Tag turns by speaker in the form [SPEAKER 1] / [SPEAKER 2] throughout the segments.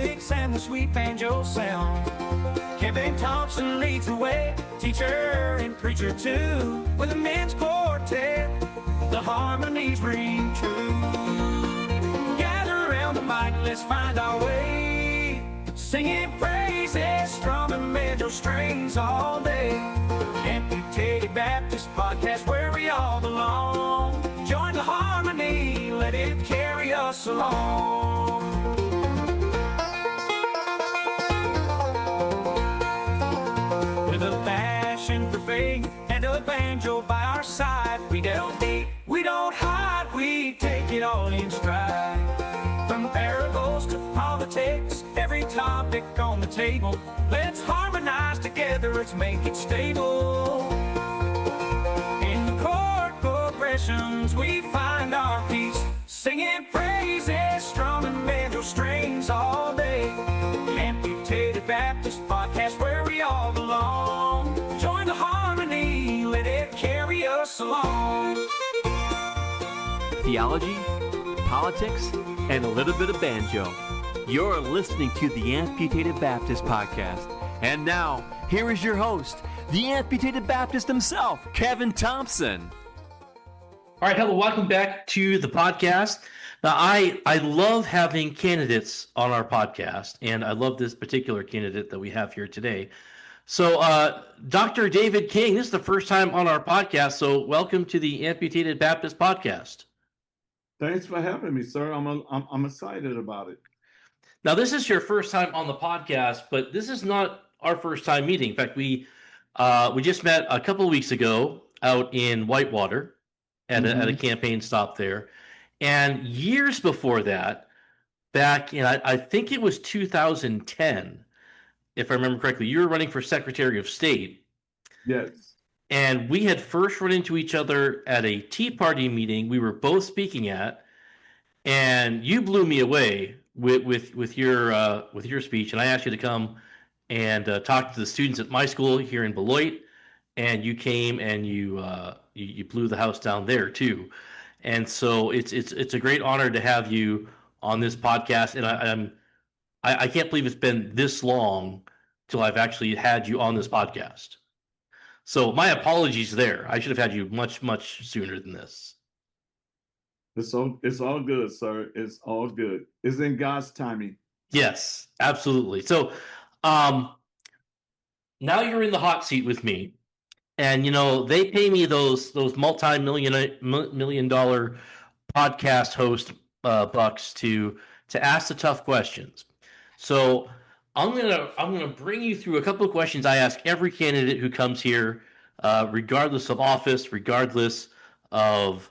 [SPEAKER 1] licks and the sweet banjo sound. Kevin Thompson leads the way, teacher and preacher too. With a men's quartet, the harmonies ring true. Gather around the mic, let's find our way, singing praises, strumming banjo strings all day. Amputated Baptist Podcast, where we all belong. Join the harmony, let it carry us along. With a passion for faith and a banjo by our side, we don't deep, we don't hide, we take it all in stride. From parables to politics, every topic on the table, let's harmonize together, let's make it stable. In the chord progressions we find our peace, singing praises, strumming banjo strings all day. Amputated Baptist Podcast, where we all belong. Join the harmony, let it carry us along.
[SPEAKER 2] Theology, politics, and a little bit of banjo. You're listening to the Amputated Baptist Podcast. And now, here is your host, the Amputated Baptist himself, Kevin Thompson.
[SPEAKER 3] All right, hello, welcome back to the podcast. Now, I love having candidates on our podcast, and I love this particular candidate that we have here today. So, Dr. David King, this is the first time on our podcast, so welcome to the Amputated Baptist Podcast.
[SPEAKER 4] Thanks for having me, sir. I'm excited about it.
[SPEAKER 3] Now, this is your first time on the podcast, but this is not our first time meeting. In fact, we just met a couple of weeks ago out in Whitewater at a campaign stop there. And years before that, back in, I think it was 2010, if I remember correctly, you were running for Secretary of State.
[SPEAKER 4] Yes.
[SPEAKER 3] And we had first run into each other at a Tea Party meeting we were both speaking at, and you blew me away with your speech. And I asked you to come and talk to the students at my school here in Beloit, and you came and you blew the house down there too. And so it's a great honor to have you on this podcast, and I can't believe it's been this long till I've actually had you on this podcast. So my apologies there. I should have had you much sooner than this.
[SPEAKER 4] It's all good, sir. It's all good. It's in God's timing.
[SPEAKER 3] Yes, absolutely. So now you're in the hot seat with me. And, you know, they pay me those multi-million dollar podcast host bucks to ask the tough questions. So I'm gonna bring you through a couple of questions I ask every candidate who comes here, regardless of office, regardless of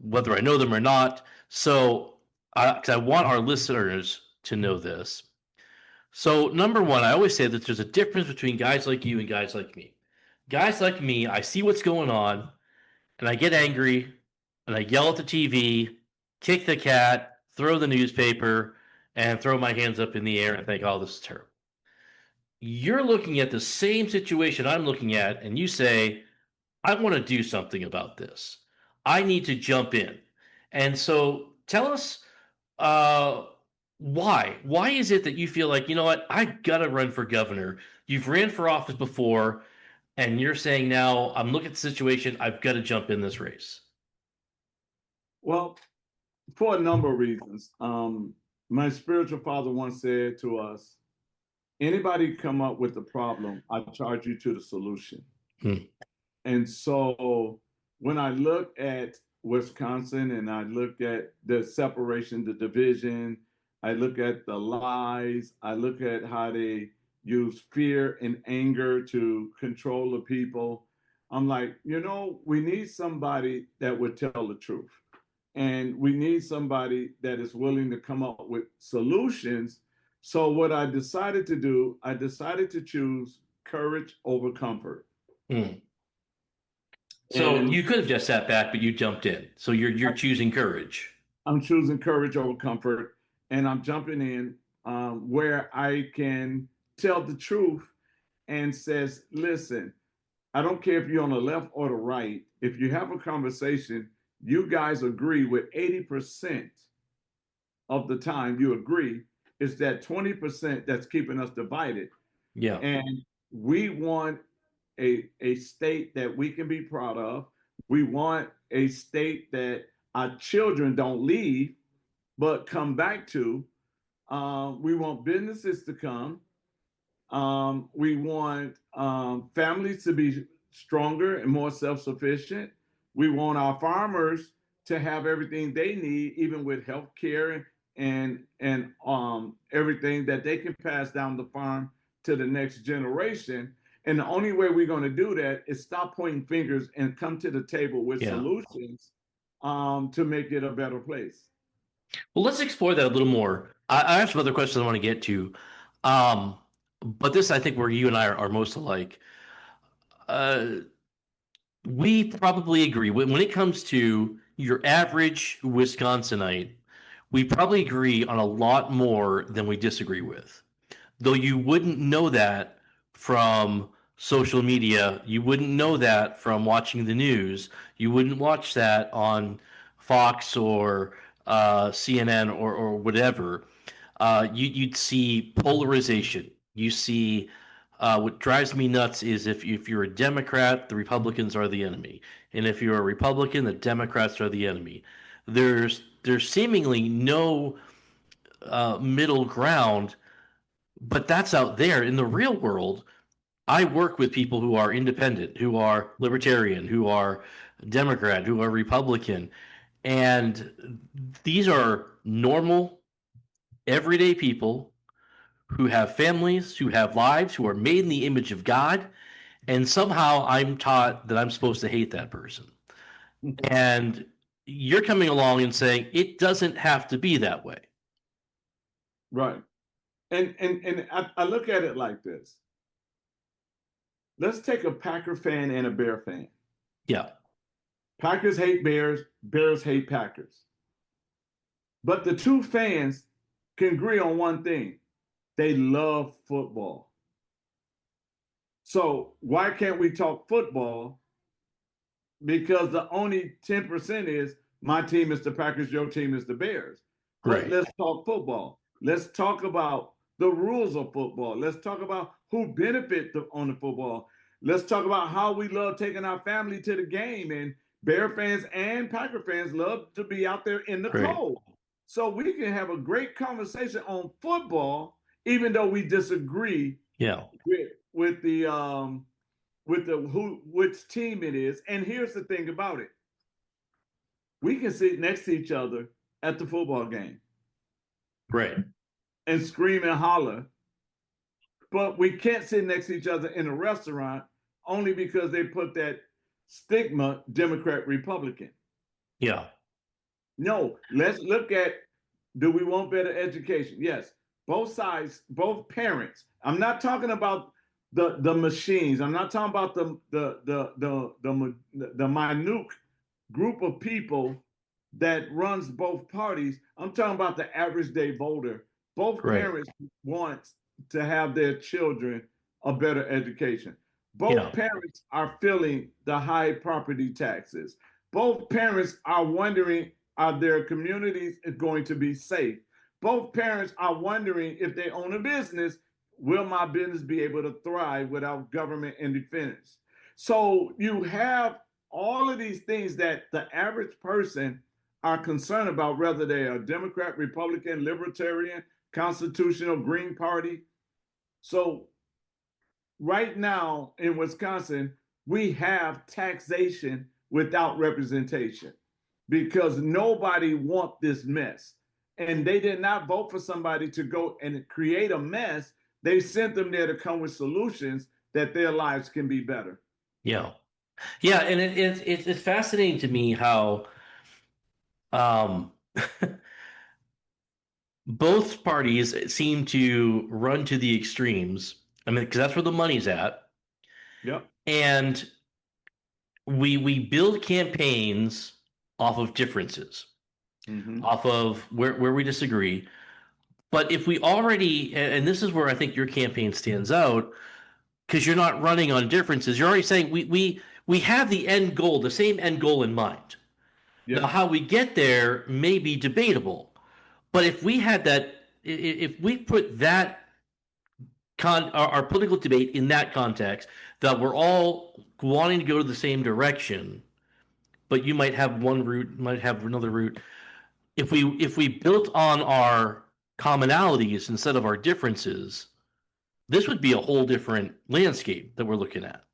[SPEAKER 3] whether I know them or not. So, because I want our listeners to know this. So, number one, I always say that there's a difference between guys like you and guys like me. Guys like me, I see what's going on, and I get angry, and I yell at the TV, kick the cat, throw the newspaper, and throw my hands up in the air and think, oh, this is terrible. You're looking at the same situation I'm looking at, and you say, I want to do something about this. I need to jump in. And so tell us, why? Why is it that you feel like, you know what, I got to run for governor? You've ran for office before, and you're saying now, I'm looking at the situation, I've got to jump in this race.
[SPEAKER 4] Well, for a number of reasons. My spiritual father once said to us, anybody come up with the problem, I charge you to the solution. And so when I look at Wisconsin and I look at the separation, the division, I look at the lies, I look at how they use fear and anger to control the people. I'm like, you know, we need somebody that would tell the truth. And we need somebody that is willing to come up with solutions. So what I decided to do, I decided to choose courage over comfort.
[SPEAKER 3] So you could have just sat back, but you jumped in. So you're choosing courage.
[SPEAKER 4] I'm choosing courage over comfort, and I'm jumping in where I can tell the truth and says, listen, I don't care if you're on the left or the right. If you have a conversation, you guys agree with 80% of the time, you agree, is that 20% that's keeping us divided.
[SPEAKER 3] Yeah.
[SPEAKER 4] And we want a state that we can be proud of. We want a state that our children don't leave, but come back to. We want businesses to come. We want families to be stronger and more self sufficient. We want our farmers to have everything they need, even with health care and everything that they can pass down the farm to the next generation. And the only way we're going to do that is stop pointing fingers and come to the table with
[SPEAKER 3] Yeah.
[SPEAKER 4] solutions to make it a better place.
[SPEAKER 3] Well, let's explore that a little more. I have some other questions I want to get to. But this, I think, where you and I are most alike. Uh, we probably agree when it comes to your average Wisconsinite, we probably agree on a lot more than we disagree with. Though you wouldn't know that from social media, you wouldn't know that from watching the news, you wouldn't watch that on Fox or CNN or whatever. You'd see polarization. You see what drives me nuts is if you're a Democrat, the Republicans are the enemy, and if you're a Republican, the Democrats are the enemy. There's seemingly no middle ground, but that's out there in the real world. I work with people who are independent, who are libertarian, who are Democrat, who are Republican, and these are normal, everyday people who have families, who have lives, who are made in the image of God, and somehow I'm taught that I'm supposed to hate that person. And you're coming along and saying it doesn't have to be that way.
[SPEAKER 4] Right. And I look at it like this. Let's take a Packer fan and a Bear fan.
[SPEAKER 3] Yeah.
[SPEAKER 4] Packers hate Bears, Bears hate Packers. But the two fans can agree on one thing. They love football. So why can't we talk football? Because the only 10% is my team is the Packers, your team is the Bears.
[SPEAKER 3] Right.
[SPEAKER 4] Let's talk football. Let's talk about the rules of football. Let's talk about who benefit on the football. Let's talk about how we love taking our family to the game. And Bear fans and Packer fans love to be out there in the cold. So we can have a great conversation on football, even though we disagree with which team it is. And here's the thing about it. We can sit next to each other at the football game.
[SPEAKER 3] Right.
[SPEAKER 4] And scream and holler. But we can't sit next to each other in a restaurant only because they put that stigma Democrat Republican.
[SPEAKER 3] Yeah.
[SPEAKER 4] No, let's look at, do we want better education? Yes. Both sides, both parents. I'm not talking about the machines. I'm not talking about the minute group of people that runs both parties. I'm talking about the average day voter. Both parents want to have their children a better education. Both parents are feeling the high property taxes. Both parents are wondering, are their communities going to be safe? Both parents are wondering, if they own a business, will my business be able to thrive without government interference? So you have all of these things that the average person are concerned about, whether they are Democrat, Republican, Libertarian, Constitutional, Green Party. So right now in Wisconsin, we have taxation without representation because nobody wants this mess. And they did not vote for somebody to go and create a mess. They sent them there to come with solutions that their lives can be better.
[SPEAKER 3] Yeah. Yeah. And it's fascinating to me how both parties seem to run to the extremes. I mean, because that's where the money's at.
[SPEAKER 4] Yep.
[SPEAKER 3] And we build campaigns off of differences, off of where we disagree. But if we already, and this is where I think your campaign stands out, because you're not running on differences. You're already saying we have the end goal, the same end goal in mind. Yep. Now, how we get there may be debatable, But if we had that, if we put that our political debate in that context, that we're all wanting to go to the same direction, but you might have one route, might have another route. If we built on our commonalities instead of our differences, this would be a whole different landscape that we're looking at.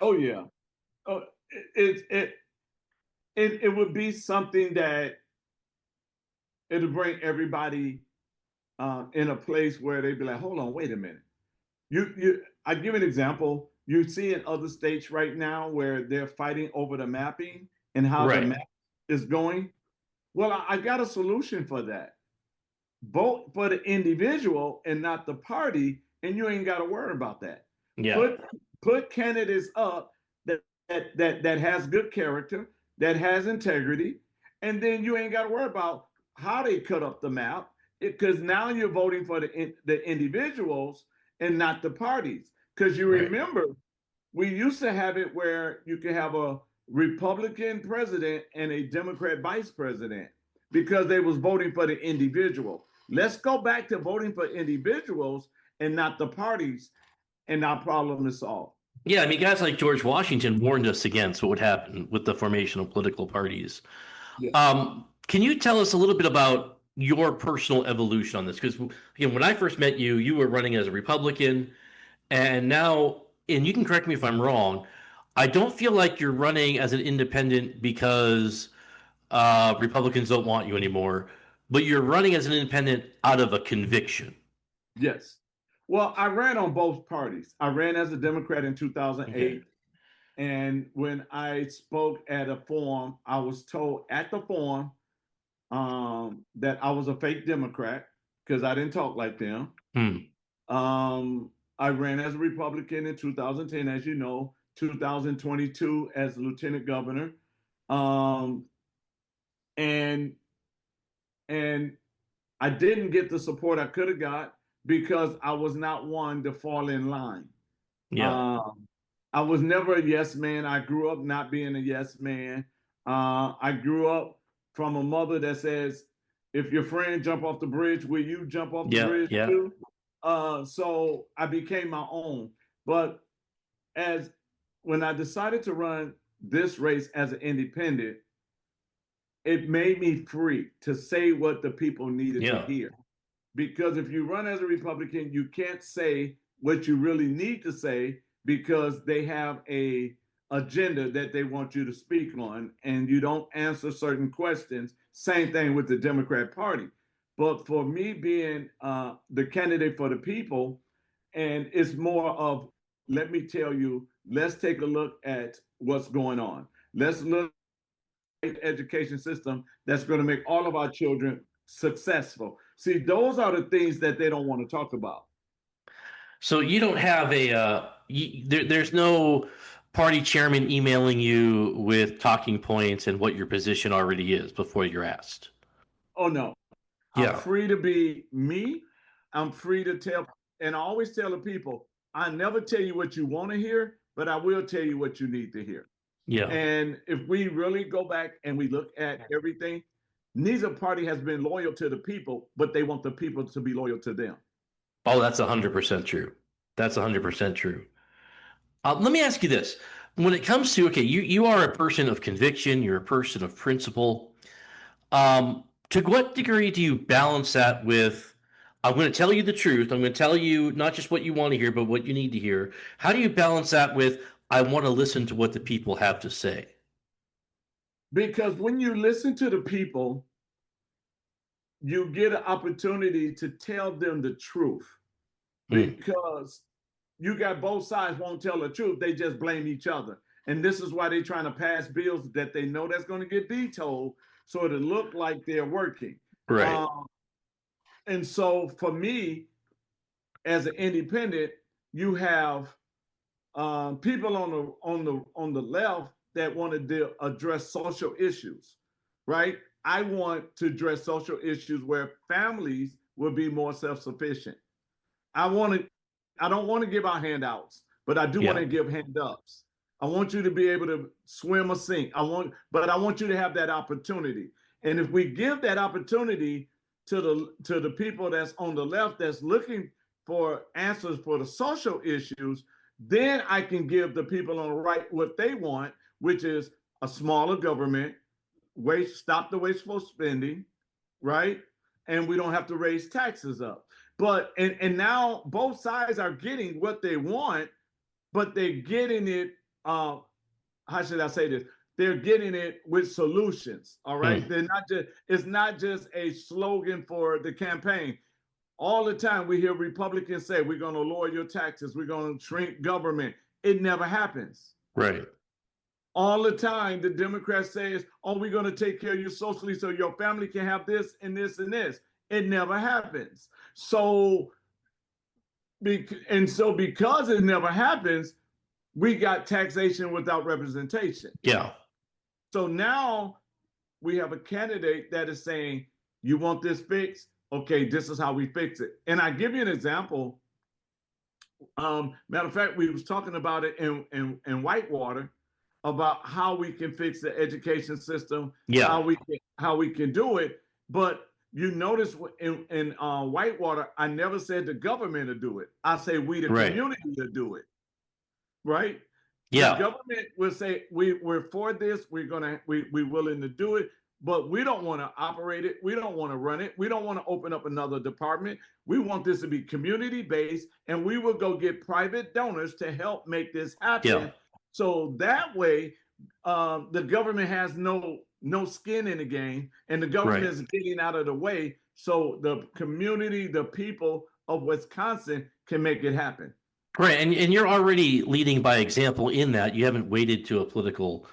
[SPEAKER 4] Oh yeah. Oh, it would be something that it'll bring everybody in a place where they'd be like, hold on, wait a minute. I give an example. You see in other states right now where they're fighting over the mapping and how the map is going. Well, I got a solution for that. Vote for the individual and not the party, and you ain't got to worry about that.
[SPEAKER 3] Yeah.
[SPEAKER 4] Put candidates up that has good character, that has integrity, and then you ain't got to worry about how they cut up the map, because now you're voting for the individuals and not the parties. Because you remember, we used to have it where you could have a Republican president and a Democrat vice president because they was voting for the individual. Let's go back to voting for individuals and not the parties, and our problem is solved.
[SPEAKER 3] Yeah, I mean, guys like George Washington warned us against what would happen with the formation of political parties. Yeah. Can you tell us a little bit about your personal evolution on this? Because, again, when I first met you, you were running as a Republican, and now, and you can correct me if I'm wrong, I don't feel like you're running as an independent because Republicans don't want you anymore, but you're running as an independent out of a conviction.
[SPEAKER 4] Yes. Well, I ran on both parties. I ran as a Democrat in 2008. Okay. And when I spoke at a forum, I was told at the forum that I was a fake Democrat because I didn't talk like them. I ran as a Republican in 2010, as you know, 2022 as lieutenant governor. And I didn't get the support I could have got because I was not one to fall in line.
[SPEAKER 3] Yeah.
[SPEAKER 4] I was never a yes man. I grew up not being a yes man. I grew up from a mother that says, if your friend jump off the bridge, will you jump off the bridge too? So I became my own. But when I decided to run this race as an independent, it made me free to say what the people needed to hear. Because if you run as a Republican, you can't say what you really need to say because they have a agenda that they want you to speak on, and you don't answer certain questions. Same thing with the Democrat Party. But for me being the candidate for the people, and it's more of, let me tell you, let's take a look at what's going on. Let's look at the education system that's going to make all of our children successful. See, those are the things that they don't want to talk about.
[SPEAKER 3] So you don't have there's no party chairman emailing you with talking points and what your position already is before you're asked.
[SPEAKER 4] Oh, no. I'm free to be me. I'm free to tell, and I always tell the people, I never tell you what you want to hear, but I will tell you what you need to hear. Yeah. And if we really go back and we look at everything, neither party has been loyal to the people, but they want the people to be loyal to them.
[SPEAKER 3] Oh, that's 100% true. That's 100% true. Let me ask you this. When it comes to, okay, you are a person of conviction, you're a person of principle. To what degree do you balance that with, I'm going to tell you the truth, I'm going to tell you not just what you want to hear, but what you need to hear. How do you balance that with, I want to listen to what the people have to say?
[SPEAKER 4] Because when you listen to the people, you get an opportunity to tell them the truth. Because you got both sides won't tell the truth. They just blame each other. And this is why they're trying to pass bills that they know that's going to get vetoed, so it'll look like they're working.
[SPEAKER 3] Right.
[SPEAKER 4] And so for me, as an independent, you have people on the left that want to address social issues, right? I want to address social issues where families will be more self-sufficient. I don't want to give out handouts, but I do want to give hand-ups. I want you to be able to swim or sink. But I want you to have that opportunity. And if we give that opportunity, to the people that's on the left that's looking for answers for the social issues, then I can give the people on the right what they want, which is a smaller government, stop the wasteful spending, right? And we don't have to raise taxes up. But and now both sides are getting what they want, but they're getting it. How should I say this? They're getting it with solutions. All right. They're not just. It's not just a slogan for the campaign. All the time we hear Republicans say we're going to lower your taxes, we're going to shrink government. It never happens.
[SPEAKER 3] Right.
[SPEAKER 4] All the time the Democrats say, oh, we're going to take care of you socially so your family can have this and this and this. It never happens. So because it never happens, we got taxation without representation.
[SPEAKER 3] Yeah.
[SPEAKER 4] So now we have a candidate that is saying, you want this fixed? Okay, this is how we fix it. And I give you an example. Matter of fact, we was talking about it in Whitewater about how we can fix the education system, how we can do it. But you notice in Whitewater, I never said the government to do it. I say we, the community, to do it. Right?
[SPEAKER 3] Yeah.
[SPEAKER 4] The government will say we're for this. We're willing to do it, but we don't want to operate it. We don't want to run it. We don't want to open up another department. We want this to be community based, and we will go get private donors to help make this happen.
[SPEAKER 3] Yeah.
[SPEAKER 4] So that way, the government has no skin in the game, and the government is getting out of the way. So the community, the people of Wisconsin, can make it happen.
[SPEAKER 3] Right, and you're already leading by example in that you haven't waited to a political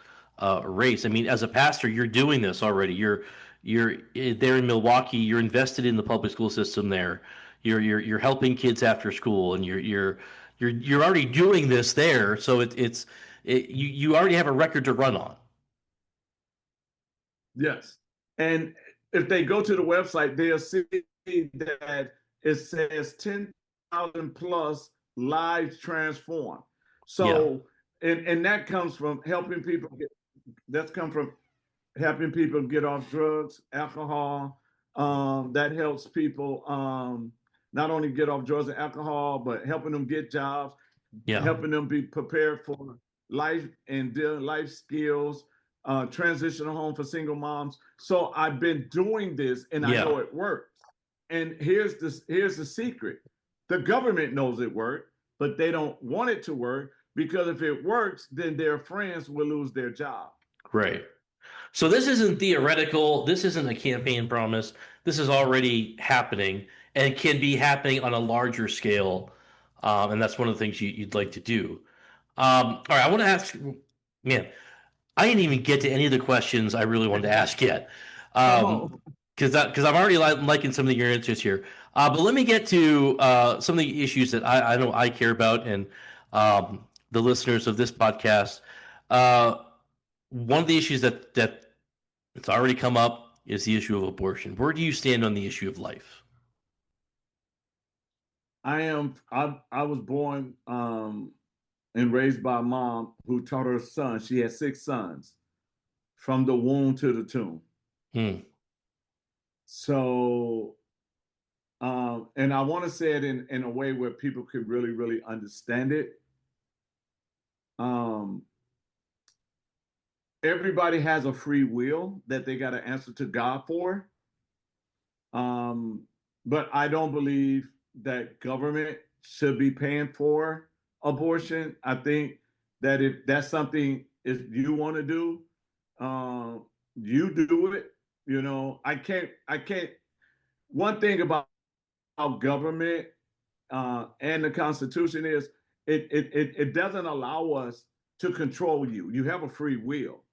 [SPEAKER 3] race. I mean, as a pastor, you're doing this already. You're there in Milwaukee. You're invested in the public school system there. You're helping kids after school, and you're already doing this there. So you already have a record to run on.
[SPEAKER 4] Yes, and if they go to the website, they'll see that it says 10,000 plus lives transformed. So, and that comes from helping people get off drugs, alcohol. That helps people not only get off drugs and alcohol, but helping them get jobs, helping them be prepared for life and life skills, transitional home for single moms. So I've been doing this, and I know it works. And here's the secret. The government knows it worked, but they don't want it to work, because if it works, then their friends will lose their job.
[SPEAKER 3] Right. So this isn't theoretical. This isn't a campaign promise. This is already happening, and can be happening on a larger scale. And that's one of the things you'd like to do. All right, I want to ask, man, I didn't even get to any of the questions I really wanted to ask yet. Because I'm already liking some of your answers here. But let me get to some of the issues that I know I care about, and the listeners of this podcast. One of the issues that it's already come up is the issue of abortion. Where do you stand on the issue of life?
[SPEAKER 4] I was born and raised by a mom who taught her son. She had 6 sons, from the womb to the tomb. So, and I want to say it in a way where people could really, really understand it. Everybody has a free will that they got to answer to God for. But I don't believe that government should be paying for abortion. I think that if that's something, if you want to do, you do it. You know, I can't. One thing about government and the Constitution is it doesn't allow us to control you. You have a free will,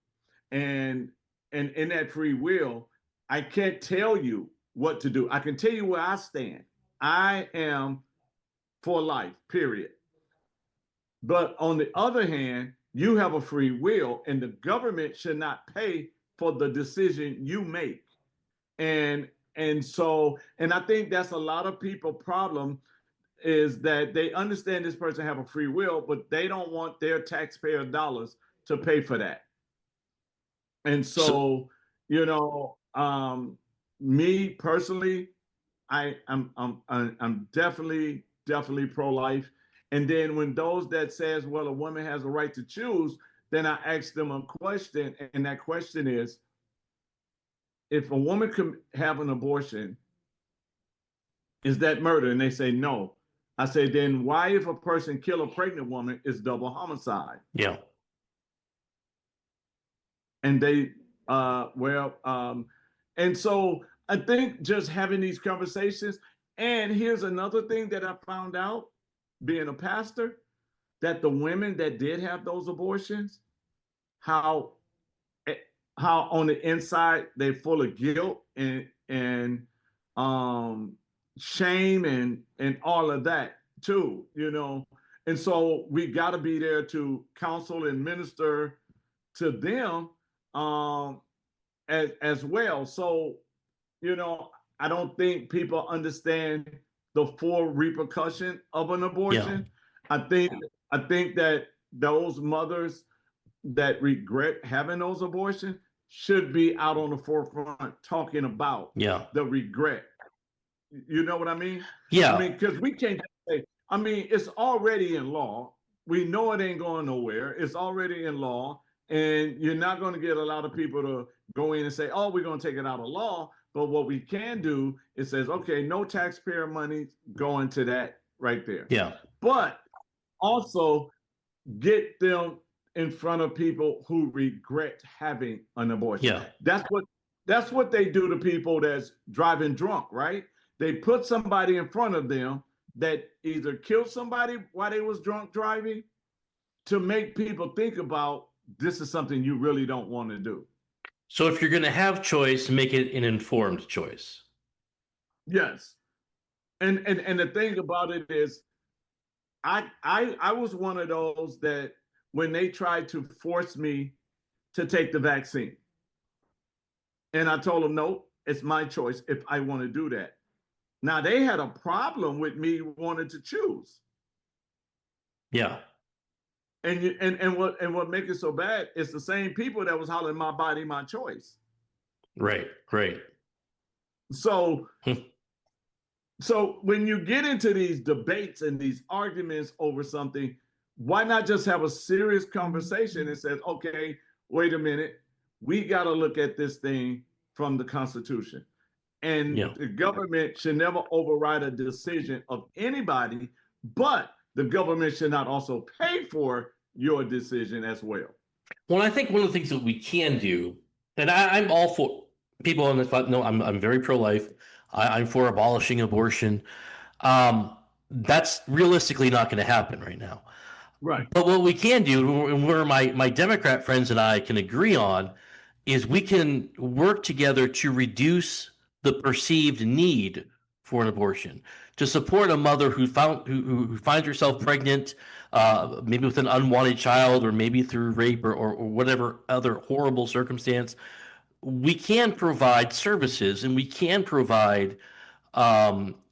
[SPEAKER 4] and in that free will, I can't tell you what to do. I can tell you where I stand. I am for life, period. But on the other hand, you have a free will, and the government should not pay for the decision you make. And I think that's a lot of people problem, is that they understand this person have a free will, but they don't want their taxpayer dollars to pay for that. And so you know, me personally, I'm definitely pro-life. And then when those that says, well, a woman has a right to choose, then I ask them a question, and that question is, if a woman can have an abortion, is that murder? And they say no. I say, then why, if a person kill a pregnant woman, is double homicide?
[SPEAKER 3] Yeah.
[SPEAKER 4] And they, and so I think just having these conversations. And here's another thing that I found out being a pastor, that the women that did have those abortions, how how on the inside they're full of guilt and shame and all of that too, you know. And so we got to be there to counsel and minister to them as well. So, you know, I don't think people understand the full repercussion of an abortion. Yeah. I think that those mothers that regret having those abortions should be out on the forefront talking about the regret. You know what I mean?
[SPEAKER 3] Yeah.
[SPEAKER 4] I mean, because we can't say, I mean, it's already in law. We know it ain't going nowhere. It's already in law. And you're not going to get a lot of people to go in and say, oh, we're going to take it out of law. But what we can do is says, okay, no taxpayer money going to that right there.
[SPEAKER 3] Yeah.
[SPEAKER 4] But also get them in front of people who regret having an abortion.
[SPEAKER 3] Yeah.
[SPEAKER 4] That's what they do to people that's driving drunk, right? They put somebody in front of them that either killed somebody while they was drunk driving, to make people think about, this is something you really don't want to do.
[SPEAKER 3] So if you're going to have choice, make it an informed choice.
[SPEAKER 4] Yes. And the thing about it is, I was one of those that when they tried to force me to take the vaccine, and I told them, no, it's my choice if I want to do that. Now they had a problem with me wanting to choose.
[SPEAKER 3] Yeah.
[SPEAKER 4] And what makes it so bad is the same people that was hollering, my body, my choice.
[SPEAKER 3] Right.
[SPEAKER 4] So so when you get into these debates and these arguments over something, why not just have a serious conversation and says, okay, wait a minute, we got to look at this thing from the Constitution. And the government should never override a decision of anybody, but the government should not also pay for your decision as well.
[SPEAKER 3] Well, I think one of the things that we can do, and I'm all for people on this, but no, I'm very pro-life. I'm for abolishing abortion. That's realistically not going to happen right now.
[SPEAKER 4] Right.
[SPEAKER 3] But what we can do, and where my Democrat friends and I can agree on, is we can work together to reduce the perceived need for an abortion, to support a mother who finds herself pregnant, maybe with an unwanted child, or maybe through rape or whatever other horrible circumstance. We can provide services, and we can provide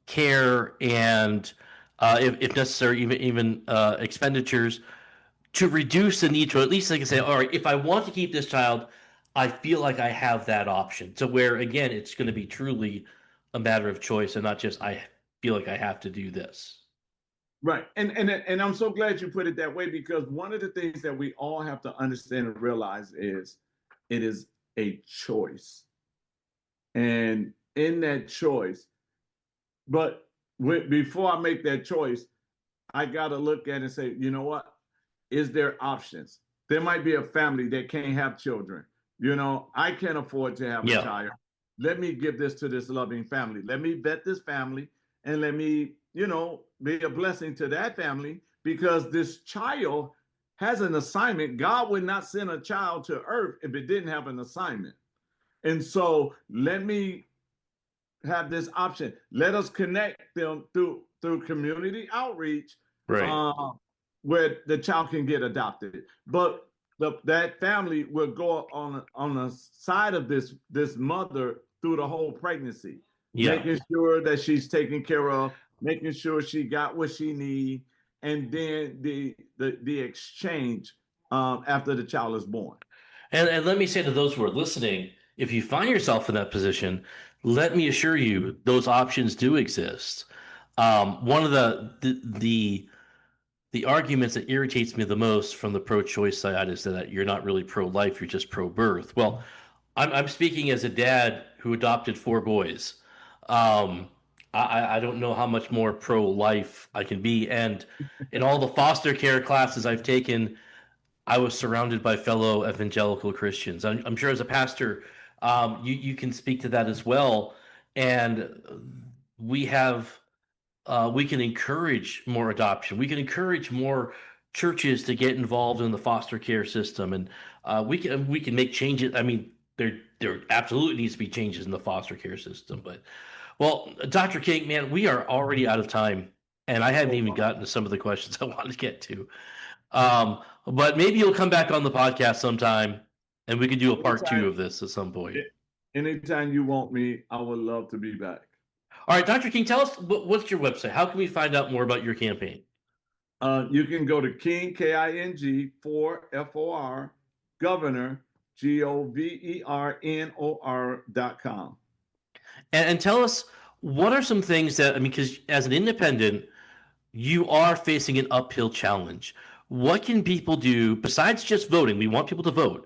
[SPEAKER 3] care and, if necessary, even expenditures to reduce the need to, at least they can say, all right, if I want to keep this child, I feel like I have that option, to where, again, it's going to be truly a matter of choice and not just, I feel like I have to do this.
[SPEAKER 4] Right. And I'm so glad you put it that way, because one of the things that we all have to understand and realize is it is a choice. And in that choice, but before I make that choice, I got to look at it and say, you know what? Is there options? There might be a family that can't have children. You know, I can't afford to have a child. Let me give this to this loving family. Let me vet this family, and let me, you know, be a blessing to that family, because this child has an assignment. God would not send a child to earth if it didn't have an assignment. And so let me have this option. Let us connect them through community outreach,
[SPEAKER 3] right,
[SPEAKER 4] where the child can get adopted. But that family will go on the side of this mother through the whole pregnancy, making sure that she's taken care of, making sure she got what she needs, and then the exchange after the child is born.
[SPEAKER 3] And let me say to those who are listening, if you find yourself in that position, let me assure you, those options do exist. One of the arguments that irritates me the most from the pro-choice side is that you're not really pro-life, you're just pro-birth. Well, I'm speaking as a dad who adopted 4 boys. Um, I don't know how much more pro-life I can be. And in all the foster care classes I've taken, I was surrounded by fellow evangelical Christians. I'm sure as a pastor, you can speak to that as well. And we have we can encourage more adoption. We can encourage more churches to get involved in the foster care system, and we can make changes. I mean, there absolutely needs to be changes in the foster care system. But well, Dr. King, man, we are already out of time, and I haven't even gotten to some of the questions I wanted to get to. But maybe you'll come back on the podcast sometime, and we can do a part 2 of this at some point.
[SPEAKER 4] Anytime you want me, I would love to be back.
[SPEAKER 3] All right, Dr. King, tell us what's your website? How can we find out more about your campaign?
[SPEAKER 4] You can go to King, King, for FOR, Governor, GOVERNOR.com.
[SPEAKER 3] And tell us, what are some things that, I mean, because as an independent, you are facing an uphill challenge. What can people do besides just voting? We want people to vote.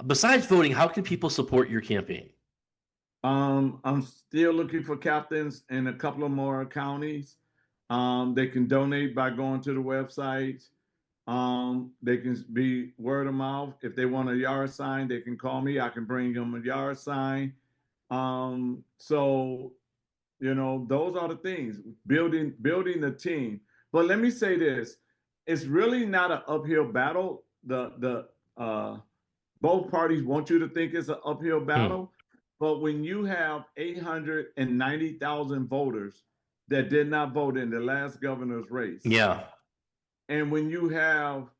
[SPEAKER 3] Besides voting, how can people support your campaign?
[SPEAKER 4] I'm still looking for captains in a couple of more counties. They can donate by going to the website. They can be word of mouth. If they want a yard sign, they can call me. I can bring them a yard sign. So, those are the things, building the team. But let me say this, it's really not an uphill battle. Both parties want you to think it's an uphill battle. But when you have 890,000 voters that did not vote in the last governor's race.
[SPEAKER 3] Yeah.
[SPEAKER 4] And when you have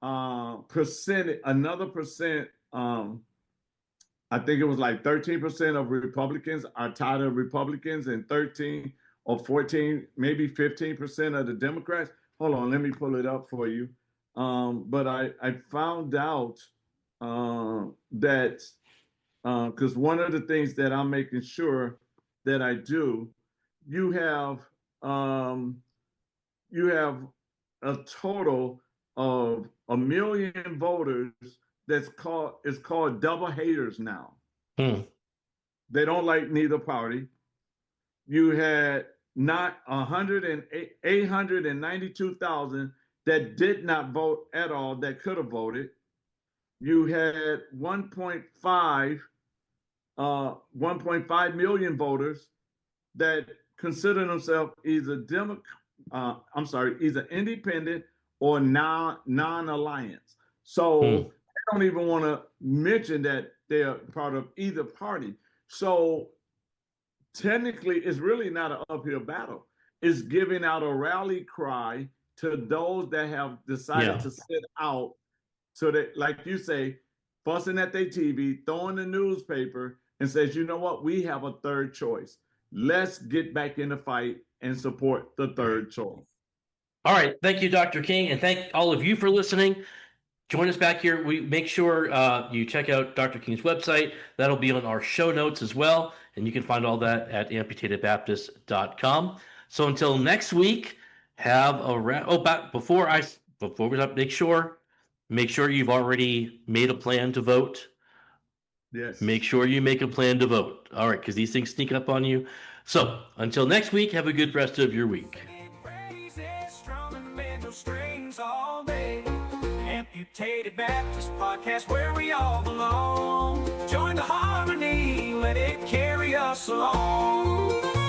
[SPEAKER 4] another percent, I think it was like 13% of Republicans are tired of Republicans, and 13 or 14, maybe 15% of the Democrats. Hold on, let me pull it up for you. But I found out that because one of the things that I'm making sure that I do, you have a total of 1 million voters it's called double haters now. They don't like neither party. You had not 892,000 that did not vote at all that could have voted. You had 1.5 million voters that consider themselves either either independent or non-alliance. So they don't even want to mention that they're part of either party. So technically, it's really not an uphill battle. It's giving out a rally cry to those that have decided to sit out. So that, like you say, fussing at their TV, throwing the newspaper, and says, you know what, we have a third choice. Let's get back in the fight and support the third choice.
[SPEAKER 3] All right. Thank you, Dr. King, and thank all of you for listening. Join us back here. We make sure you check out Dr. King's website. That'll be on our show notes as well, and you can find all that at amputatedbaptist.com. So until next week, have a before we stop, make sure you've already made a plan to vote.
[SPEAKER 4] Yes.
[SPEAKER 3] Make sure you make a plan to vote. All right, because these things sneak up on you. So until next week, have a good rest of your week.
[SPEAKER 1] Amputated Baptist Podcast, where we all belong. Join the harmony, let it carry us along.